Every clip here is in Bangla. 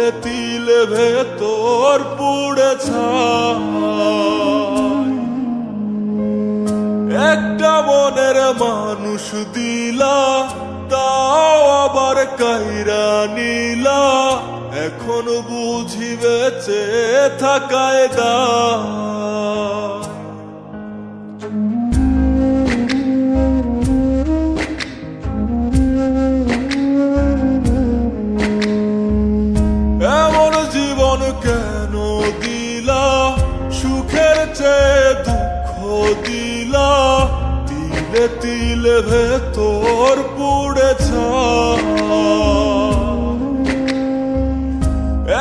তিলে তিলে ভেতর পুড়ে ছাই। একটা মনের মানুষ দিলা, তাও আবার কাইরা নিলা, এখন বুঝি বেঁচে থাকায় দায়। এমন জীবন কেন দিলা, সুখের চেয়ে দুঃখ দিলা, তিলে তিলে ভেতর পুড়ে ছাই।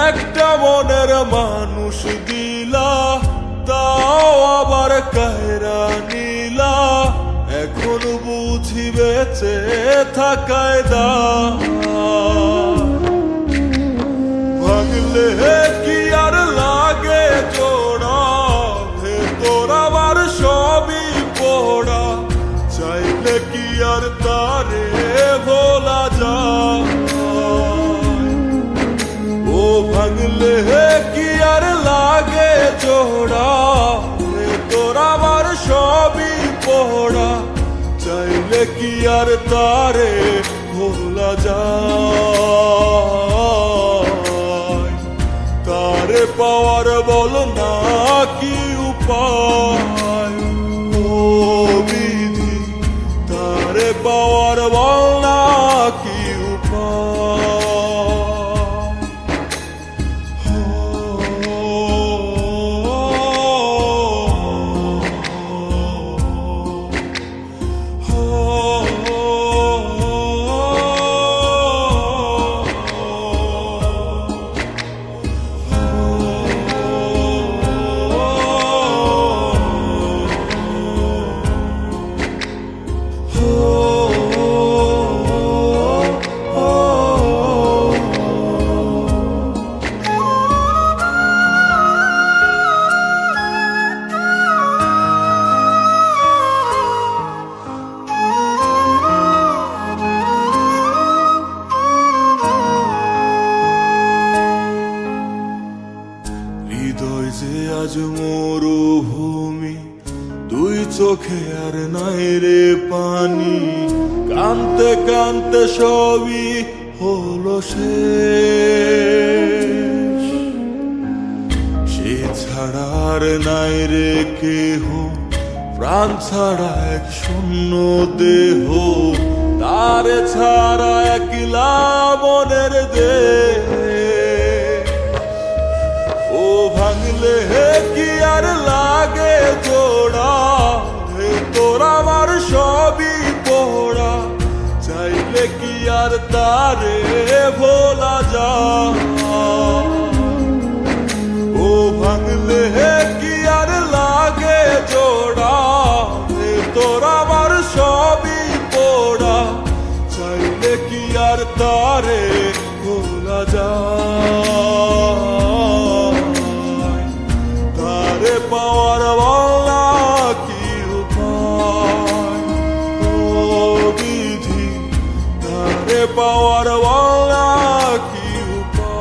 একটা মনের মানুষ দিলা, তাও আবার কায়রা নিলা, এখন বুঝি বেঁচে থাকায় দায়। ভাঙলে কি আর লাগে জোড়া, ভেতর আমার সবই পোড়া, চাইলে কি আর তারে ভোলা যায়। ও ভাঙলে কি আর লাগে জোড়া, ভেতর আমার সবই পোড়া, চাইলে কি আর তারে ভোলা যায়। তারে পাওয়ার বল না কি উপায়, ও বিধি তারে পাওয়ার বল না কি উপায়। হৃদয় যে আজ মরুভূমি, দুই চোখে আর নাই রে পানি, কানতে কানতে সবই হলো শেষ। সে ছাড়া আর নাই রে কেহ, প্রাণ ছাড়া এক শূন্য দেহ, তারে ছাড়া একলা মনের দেহ। ও ভাঙলে কি আর লাগে জোড়া, ভেতর আমার সবই পোড়া, চাইলে কি আর তারে ভোলা যায়। ও ভাঙলে কি আর লাগে জোড়া, ভেতর আমার সবই পোড়া, চাইলে কি আর তারে ভোলা যায়। তারে পাওয়ার বলা কি উপায়, ও বিধি তারে পাওয়ার বলা কি উপায়।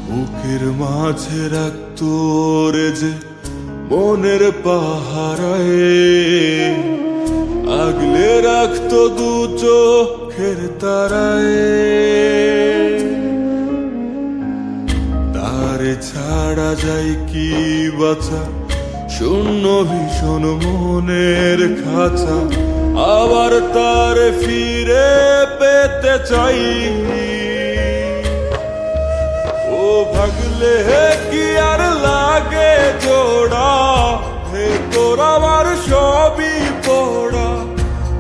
বুকের মাঝে রাখতো রে যে মনের পাহারায়, আগলে রাখতো দু চোখের তারায়। তারে ছাড়া যায় কি বাঁচা, শূন্য ভীষণ মনের খাঁচা, আবার তার ফিরে পেতে চাই। ও ভাগলে কি আর লাগে জোড়া, হে তোর আমার সবই পোড়া,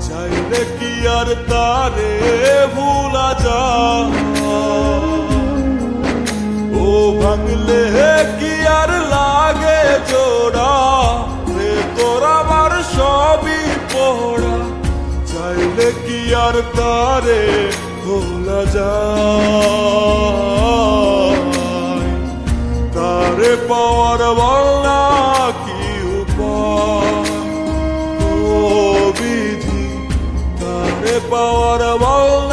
চাইলে কি আর তারে ভুলা যায়। ও ভাঙলে কি আর লাগে জোড়া, হে তোর আমার সবই পোড়া, চাইলে কি আর তারে ভোলা যায়। তারে পাওয়ার বলনা কি উপায়, ও বিধি তারে পাওয়ার বলনা